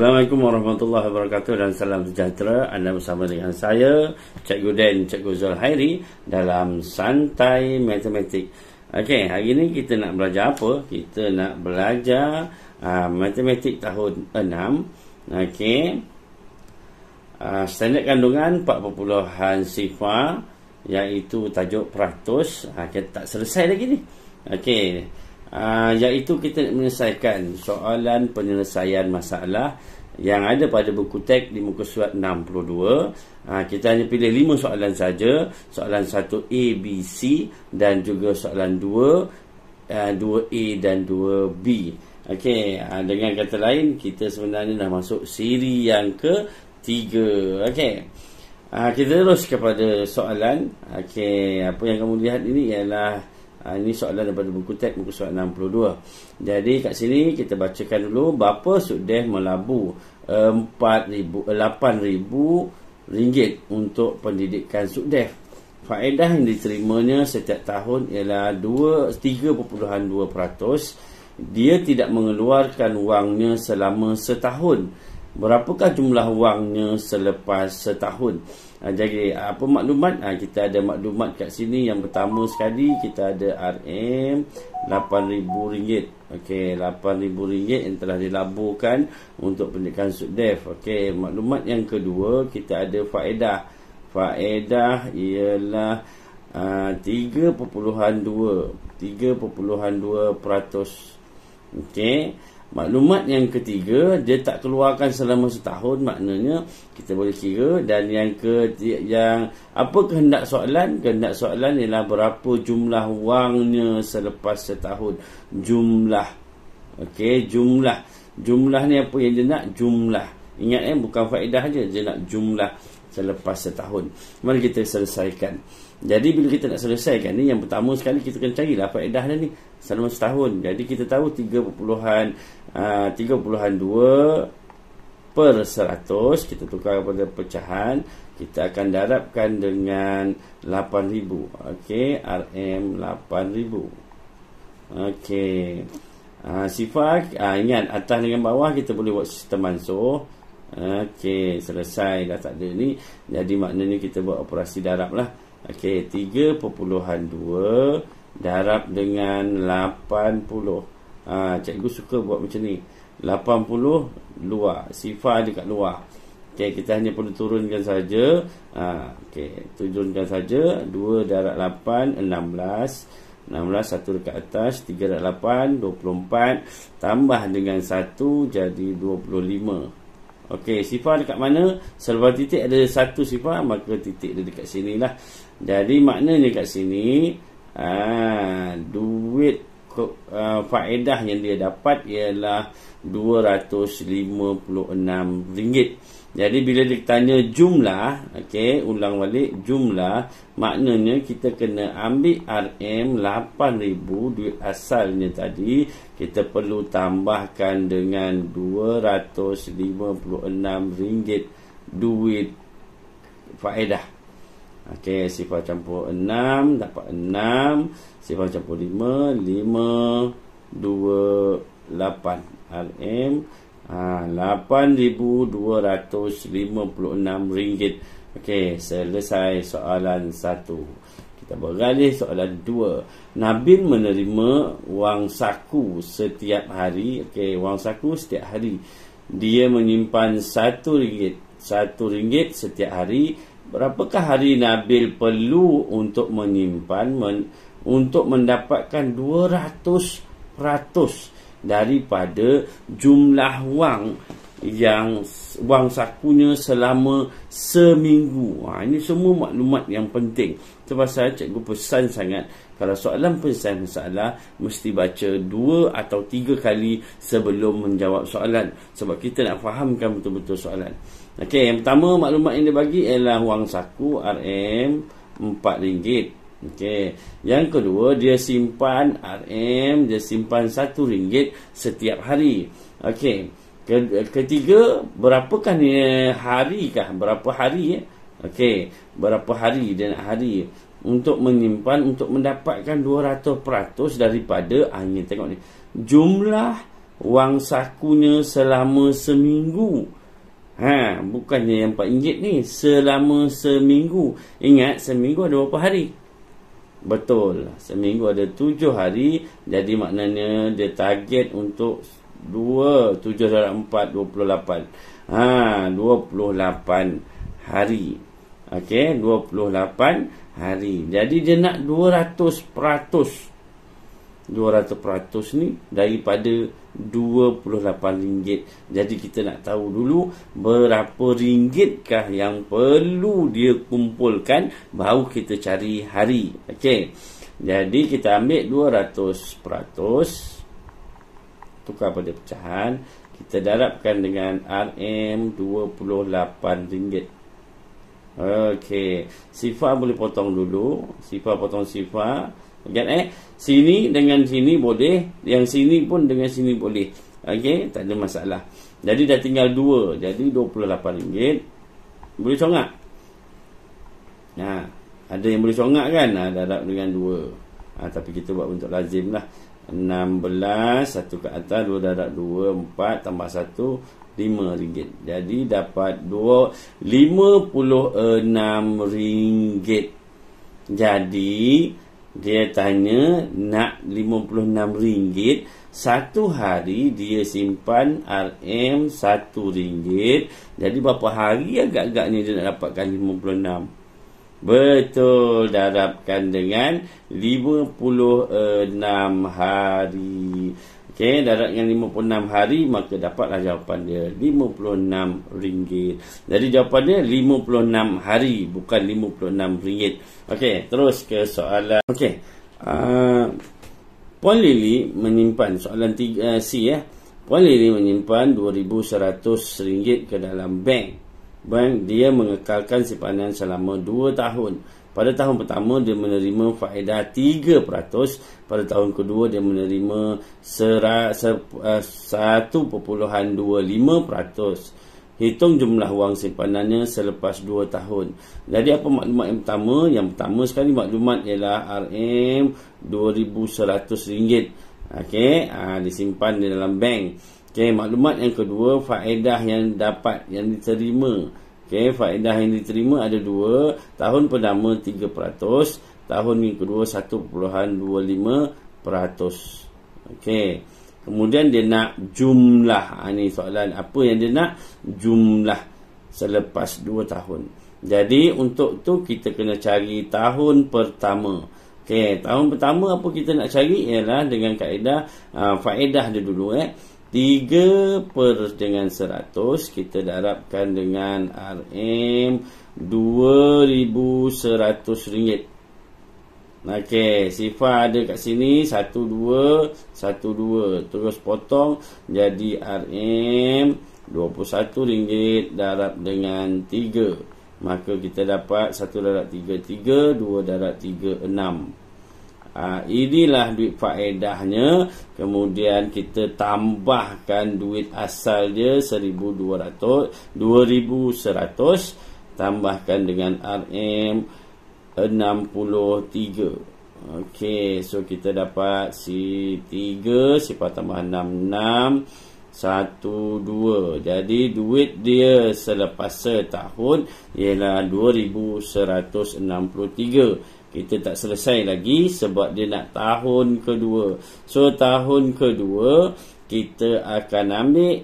Assalamualaikum warahmatullahi wabarakatuh dan salam sejahtera. Anda bersama dengan saya, Cikgu Dan, Cikgu Zulhairi dalam Santai Matematik. Okey, hari ni kita nak belajar apa? Kita nak belajar Matematik tahun 6. Okey. Standard kandungan 4 sifar, iaitu tajuk peratus. Kita tak selesai lagi ni. Okey. Iaitu kita nak menyelesaikan soalan penyelesaian masalah yang ada pada buku teks di muka surat 62. Kita hanya pilih 5 soalan saja. Soalan 1A, B, C dan juga soalan 2A dan 2B. Okey, dengan kata lain, kita sebenarnya dah masuk siri yang ke-3. Okey. Kita terus kepada soalan. Okey, apa yang kamu lihat ini ialah ini soalan daripada buku teks muka surat 62. Jadi kat sini kita bacakan dulu. Bapa sudeh melabur 8,000 ringgit untuk pendidikan sudeh. Faedah yang diterimanya setiap tahun ialah 3.2%. Dia tidak mengeluarkan wangnya selama setahun. Berapakah jumlah wangnya selepas setahun? Jadi apa maklumat? Kita ada maklumat kat sini. Yang pertama sekali kita ada RM 8,000. Okey, 8,000 yang telah dilaburkan untuk pendidikan sudef. Okey, maklumat yang kedua kita ada faedah. Faedah ialah 3.2%. Okey. Maklumat yang ketiga, dia tak keluarkan selama setahun, maknanya kita boleh kira. Dan yang apa kehendak soalan? Kehendak soalan ialah berapa jumlah wangnya selepas setahun. Jumlah. Okey, jumlah. Jumlah ni apa yang dia nak? Jumlah. Ingat bukan faedah je, dia nak jumlah selepas setahun. Mari kita selesaikan. Jadi bila kita nak selesaikan ni, yang pertama sekali kita kena carilah faedah dia ni selama setahun. Jadi kita tahu 3.2 per 100 kita tukar kepada pecahan, kita akan darabkan dengan 8,000. Okey, RM 8,000. Okey. Sifar, ingat atas dengan bawah kita boleh buat sistem mansuh. Okey, selesai dah, tak ada ni. Jadi maknanya kita buat operasi darab lah. Okey, 3.2 darab dengan 80. Cikgu suka buat macam ni. 80 luar, sifar dekat luar. Okey, kita hanya perlu turunkan saja. Okey, turunkan saja. 2 darab 8, 16. 16, 1 dekat atas, 3 darab 8, 24. Tambah dengan 1 jadi 25. Okey, sifar dekat mana? Selepas titik ada 1 sifar, maka titik dia dekat sini lah. Jadi maknanya kat sini duit faedah yang dia dapat ialah RM256. Jadi bila dia tanya jumlah, okey, ulang balik jumlah, maknanya kita kena ambil RM 8,000 duit asalnya tadi, kita perlu tambahkan dengan RM256 duit faedah. Okey, sifar campur 6 dapat 6, sifar campur 5, 5, 2, 8 RM RM8,256. Okey, selesai soalan 1. Kita beralih soalan 2. Nabil menerima wang saku setiap hari. Okey, wang saku setiap hari. Dia menyimpan RM1 setiap hari. Berapakah hari Nabil perlu untuk menyimpan untuk mendapatkan 200% daripada jumlah wang sakunya selama seminggu. Ini semua maklumat yang penting. Sebab saya cikgu pesan sangat, kalau soalan penyelesaian masalah mesti baca 2 atau 3 kali sebelum menjawab soalan, sebab kita nak fahamkan betul-betul soalan. Okey, yang pertama maklumat yang dia bagi ialah wang saku RM 4. Okey. Yang kedua, dia simpan RM1 setiap hari. Okey. Ketiga, berapakah ni hari kah? Berapa hari? Okey, berapa hari dia nak hari untuk menyimpan untuk mendapatkan 200% daripada tengok ni. Jumlah wang sakunya selama seminggu. Bukannya yang RM4 ni, selama seminggu. Ingat, seminggu ada berapa hari? Betul, seminggu ada 7 hari. Jadi maknanya dia target untuk 7 darab 4, 28. 28 hari. Okey, 28 hari. Jadi dia nak 200%. 200% ni daripada RM28. Jadi kita nak tahu dulu berapa ringgitkah yang perlu dia kumpulkan, baru kita cari hari. Okey. Jadi kita ambil 200%, tukar pada pecahan, kita darabkan dengan RM28. Okey, sifar boleh potong dulu. Sifar potong sifar. Ingat sini dengan sini boleh, yang sini pun dengan sini boleh. Okey, tak ada masalah. Jadi dah tinggal 2. Jadi RM28. Boleh congak? Ada yang boleh congak kan? Darab dengan 2. Tapi kita buat bentuk lazim lah. 16, 1 ke atas, 2 darab 2, 4 tambah 1, RM5. Jadi dapat RM56. Jadi dia tanya nak RM56. Satu hari dia simpan RM1. Jadi berapa hari agak-agaknya dia nak dapatkan 56? Betul, darabkan dengan 56 hari. Okey, darabkan 56 hari, maka dapatlah jawapan dia RM56. Jadi jawapan dia 56 hari, bukan RM56. Okey, terus ke soalan. Okey. Puan Lily menyimpan soalan 3C ya. Puan Lily menyimpan RM2,100 ke dalam bank. Bank dia mengekalkan simpanan selama 2 tahun. Pada tahun pertama dia menerima faedah 3%. Pada tahun kedua dia menerima 1.25%. Hitung jumlah wang simpanannya selepas 2 tahun. Jadi apa maklumat yang pertama? Yang pertama sekali maklumat ialah RM2,100. Okey, disimpan di dalam bank. Okey, maklumat yang kedua, faedah yang dapat, yang diterima. Okey, faedah yang diterima ada 2. Tahun pertama 3%, tahun yang kedua 1.25%. Okey. Kemudian dia nak jumlah. Ini soalan apa yang dia nak? Jumlah selepas 2 tahun. Jadi untuk tu kita kena cari tahun pertama. Okey, tahun pertama apa kita nak cari ialah dengan kaedah faedah dia dulu 3 dengan 100 kita darabkan dengan RM2,100. Okey, sifar ada kat sini 12, 12 terus potong jadi RM21 darab dengan 3. Maka kita dapat 1 darab 3, 3, 2 darab 3, 6. Inilah duit faedahnya. Kemudian kita tambahkan duit asal dia 2,100 tambahkan dengan RM63. Okey, so kita dapat C3 sifar tambah 6, 12. Jadi duit dia selepas setahun ialah 2,163. Kita tak selesai lagi sebab dia nak tahun kedua. So tahun kedua kita akan ambil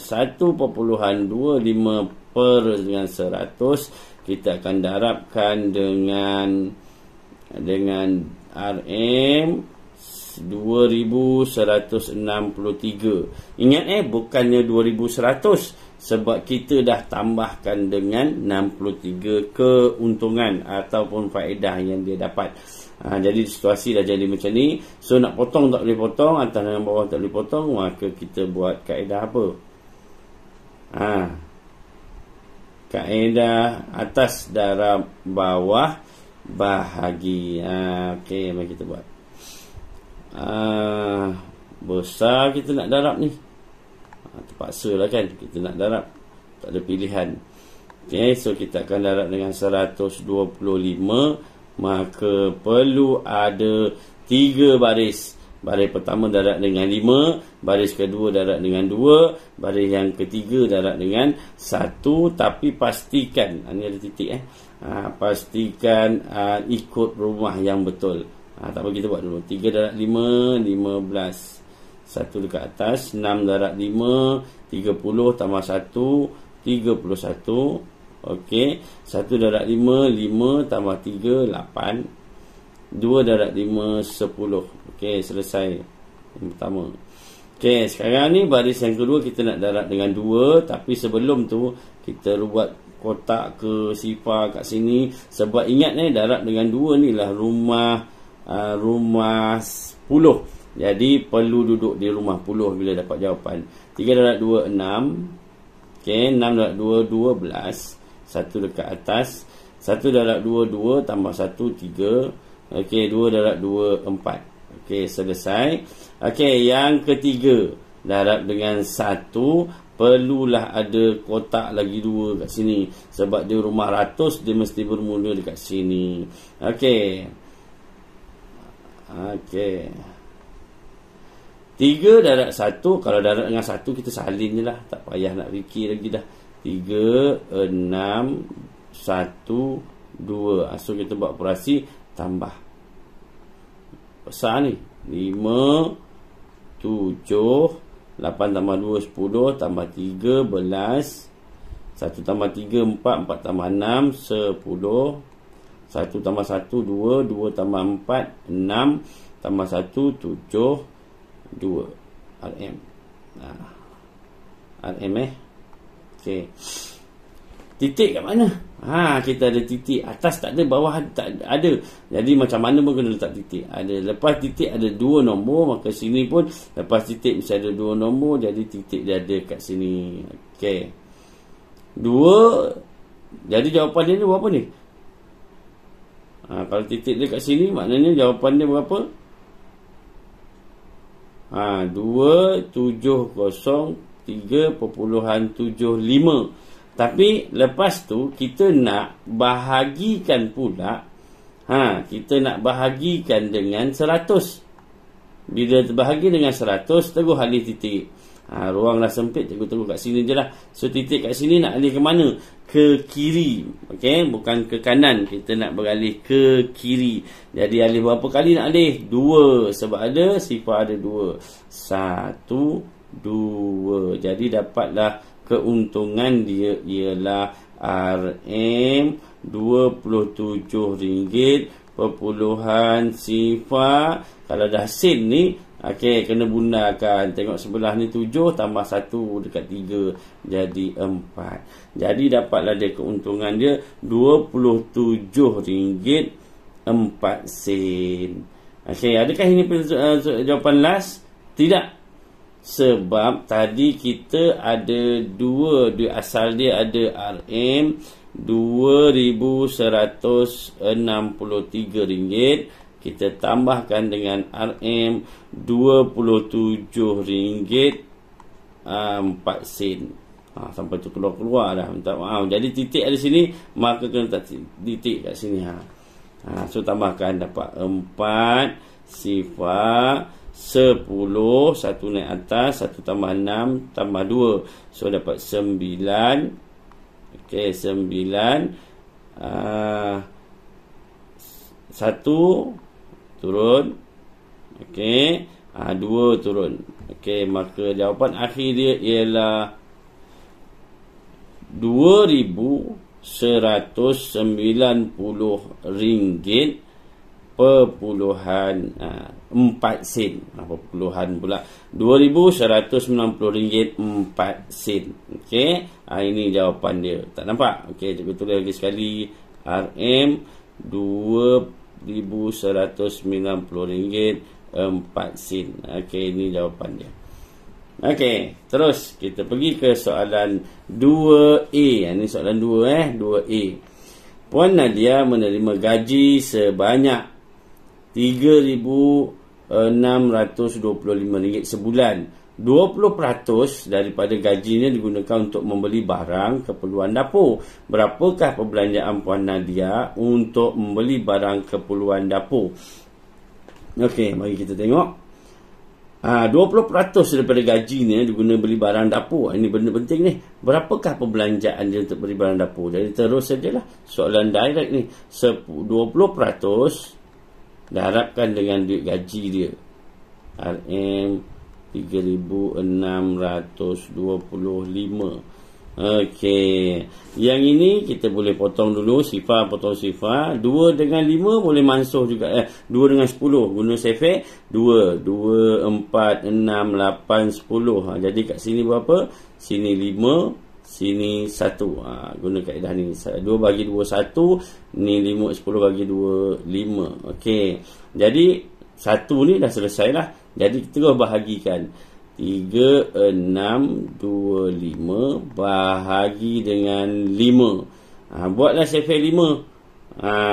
1.25 dengan 100. Kita akan darabkan dengan RM2,163. Ingat bukannya 2,100 sebab kita dah tambahkan dengan 63 keuntungan ataupun faedah yang dia dapat. Jadi situasi dah jadi macam ni. So nak potong tak boleh potong, atas dengan bawah tak boleh potong, maka kita buat kaedah apa? Kaedah atas darab bawah bahagi. Okey, mari kita buat. Besar kita nak darab ni. Terpaksa lah kan, kita nak darab, tak ada pilihan. Okay, so kita akan darab dengan 125. Maka perlu ada 3 baris. Baris pertama darab dengan 5, baris kedua darab dengan 2, baris yang ketiga darab dengan 1, tapi pastikan, ini ada titik pastikan ikut rumah yang betul. Tak apa, kita buat dulu. 3 darab 5, 15. 1 dekat atas, 6 darab 5, 30 tambah 1, 31. Okey, 1 darab 5, 5 tambah 3, 8. 2 darab 5, 10. Okey, selesai yang pertama. Okey, sekarang ni baris yang kedua kita nak darab dengan 2, tapi sebelum tu kita buat kotak ke sifar kat sini. Sebab ingat darab dengan 2 ni lah rumah 10. Jadi perlu duduk di rumah 10 bila dapat jawapan. 3 darab 2, 6. Okey, 6 darab 2, 12. 1 dekat atas. 1 darab 2, 2 tambah 1, 3. Okey, 2 darab 2, 4. Okey, selesai. Okey, yang ketiga, darab dengan 1, perlulah ada kotak lagi 2 kat sini. Sebab dia rumah ratus, dia mesti bermula dekat sini. Okey. Okey. 3 darab 1, kalau darab dengan 1 kita salin je lah. Tak payah nak fikir lagi dah. 3, 6, 1, 2. So kita buat operasi tambah. Besar ni 5, 7, 8 tambah 2, 10, tambah 3, 11. 1 tambah 3, 4, 4 tambah 6, 10. 1 tambah 1, 2, 2 tambah 4, 6, tambah 1, 7, 2 RM. RM Okey. Titik kat mana? Kita ada titik. Atas tak ada, bawah tak ada. Jadi macam mana pun kena letak titik. Ada. Lepas titik ada 2 nombor, maka sini pun lepas titik mesti ada 2 nombor. Jadi titik dia ada kat sini. Okey. 2. Jadi jawapan dia ni berapa ni? Kalau titik dia kat sini, maknanya jawapan dia berapa? 2, 7, 0, 3.75. Tapi lepas tu kita nak bahagikan pula. Kita nak bahagikan dengan 100. Bila terbahagi dengan 100, teguh alih titik. Ruang dah sempit, teguh kat sini je lah. So titik kat sini nak alih ke mana? Ke kiri. Okey, bukan ke kanan. Kita nak beralih ke kiri. Jadi alih berapa kali nak alih? 2. Sebab ada sifar ada 2. 1, 2. Jadi dapatlah keuntungan dia ialah RM RM27.0. Kalau dah sen ni, okey, kena bundakan. Tengok sebelah ni 7 tambah 1 dekat 3 jadi 4. Jadi dapatlah dia keuntungan dia RM27.4. Okey, adakah ini jawapan last? Tidak. Sebab tadi kita ada 2, asal dia ada RM RM2.163. Kita tambahkan dengan RM RM27.4. Sampai tu keluar dah. Minta maaf. Jadi titik ada sini, maka kena letak titik kat sini. So tambahkan, dapat 4 sifar 10, 1 naik atas, 1 tambah 6 tambah 2. So dapat 9. Okey, 9. 1 turun. Okey, 2 turun. Okey, maka jawapan akhir dia ialah RM2,190 perpuluhan 4 sen. Perpuluhan pula. RM2,190 4 sen. Okey, ini jawapan dia. Tak nampak? Okey, cikgu tulis lagi sekali. RM2,190 4 sen. Okey, ini jawapan dia. Okey, terus kita pergi ke soalan 2A. Ini soalan 2 2A. Puan Nadia menerima gaji sebanyak RM3,625 sebulan. 20% daripada gajinya digunakan untuk membeli barang keperluan dapur. Berapakah perbelanjaan Puan Nadia untuk membeli barang keperluan dapur? Okey, mari kita tengok. 20% daripada gaji ni diguna beli barang dapur. Ini benda penting ni. Berapakah perbelanjaan dia untuk beli barang dapur? Jadi terus sajalah soalan direct ni. 20% darabkan dengan duit gaji dia. RM 3,625. Okey. Yang ini kita boleh potong dulu. Sifar potong sifar. 2 dengan 5 boleh mansuh juga. 2 dengan 10. Guna sefek. 2, 4, 6, 8, 10. Jadi kat sini berapa? Sini 5. Sini 1. Guna kaedah ni. 2 bagi 2, 1. Ni 5, 10 bagi 2, 5. Okey. Jadi 1 ni dah selesai lah. Jadi kita bahagikan. 3, 6, 2, 5 bahagi dengan 5. Buatlah sefek 5.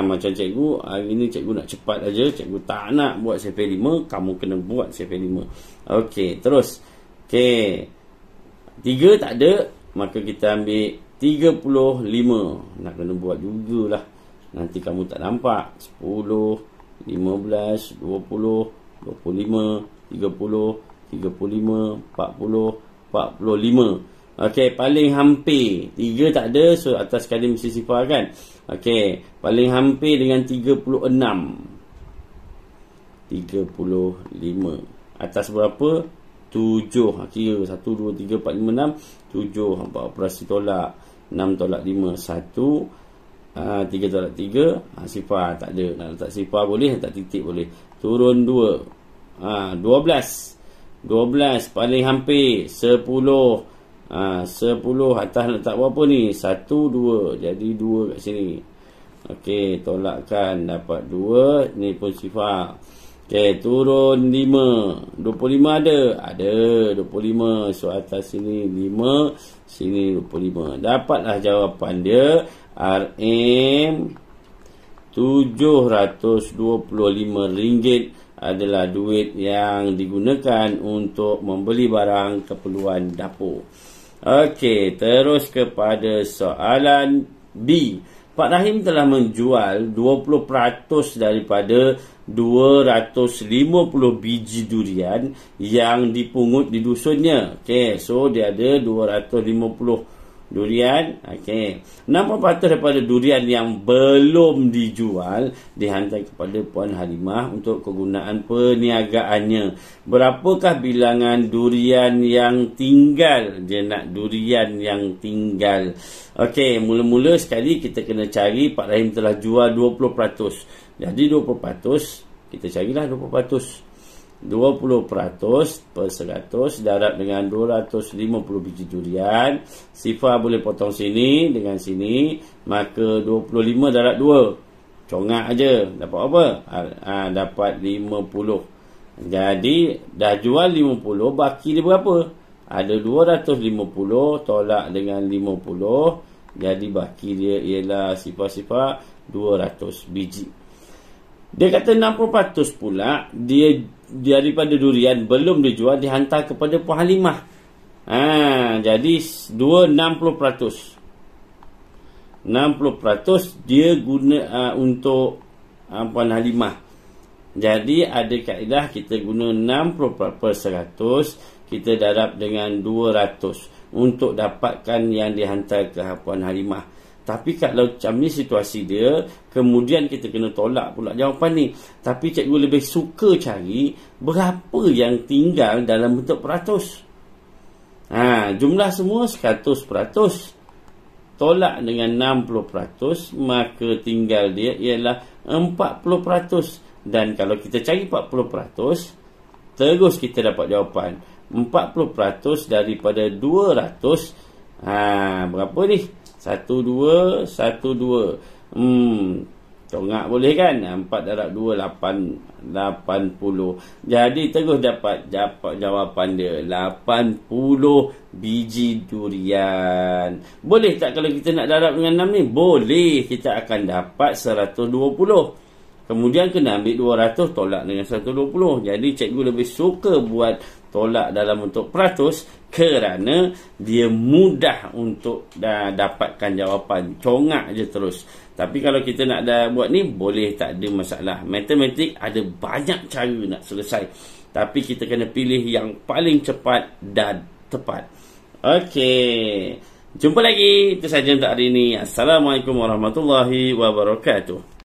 Macam cikgu, hari ni cikgu nak cepat aja. Cikgu tak nak buat sefek 5. Kamu kena buat sefek 5. Okey, terus. Okey. 3 tak ada, maka kita ambil 35. Nak kena buat jugalah. Nanti kamu tak nampak. 10, 15, 20, 25, 30, 35, 40, 45. Okey, paling hampir 3 tak ada, so atas sekali mesti sifar kan. Okey, paling hampir dengan 36. 35. Atas berapa? 7. Kira 1, 2, 3, 4, 5, 6. 7. Hampa operasi tolak. 6 tolak 5, 1. 3 tolak 3. Sifar tak ada. Nak letak sifar boleh, letak titik boleh. Turun 2. 12 paling hampir 10. 10 atas letak berapa ni? 1, 2. Jadi 2 kat sini. Okey, tolakkan dapat 2. Ni pun sifar. Okey, turun 5. 25 ada? Ada 25. So atas sini 5, sini 25. Dapatlah jawapan dia. RM RM725 adalah duit yang digunakan untuk membeli barang keperluan dapur. Okey, terus kepada soalan B. Pak Rahim telah menjual 20% daripada 250 biji durian yang dipungut di dusunnya. Okey, so dia ada 250 durian. Okey, 60% daripada durian yang belum dijual dihantar kepada Puan Halimah untuk kegunaan perniagaannya. Berapakah bilangan durian yang tinggal? Dia nak durian yang tinggal. Okey, mula-mula sekali kita kena cari Pak Rahim telah jual 20%. Jadi 20%, kita carilah 20%. 20% per 100 darab dengan 250 biji durian. Sifar boleh potong sini dengan sini. Maka 25 darab 2. Congak aja. Dapat apa? Dapat 50. Jadi dah jual 50. Baki dia berapa? Ada 250 tolak dengan 50. Jadi baki dia ialah sifar-sifar 200 biji. Dia kata 60% pula dia daripada durian belum dijual dihantar kepada Puan Halimah. Jadi 60%. 60% dia guna untuk Puan Halimah. Jadi ada kaedah kita guna 60% per 100, kita darab dengan 200 untuk dapatkan yang dihantar ke Puan Halimah. Tapi kalau macam ni situasi dia, kemudian kita kena tolak pula jawapan ni. Tapi cikgu lebih suka cari berapa yang tinggal dalam bentuk peratus. Jumlah semua 100%. Tolak dengan 60%, maka tinggal dia ialah 40%. Dan kalau kita cari 40%, terus kita dapat jawapan. 40% daripada 200, berapa ni? 1, 2, 1, 2. Congak boleh kan? 4 darab 2, 80. Jadi terus dapat jawapan dia 80 biji durian. Boleh tak kalau kita nak darab dengan 6 ni? Boleh. Kita akan dapat 120. Kemudian kena ambil 200 tolak dengan 120. Jadi cikgu lebih suka buat tolak dalam bentuk peratus kerana dia mudah untuk dapatkan jawapan. Congak je terus. Tapi kalau kita nak buat ni, boleh, tak ada masalah. Matematik ada banyak cara nak selesai. Tapi kita kena pilih yang paling cepat dan tepat. Okey. Jumpa lagi. Itu sahaja untuk hari ini. Assalamualaikum warahmatullahi wabarakatuh.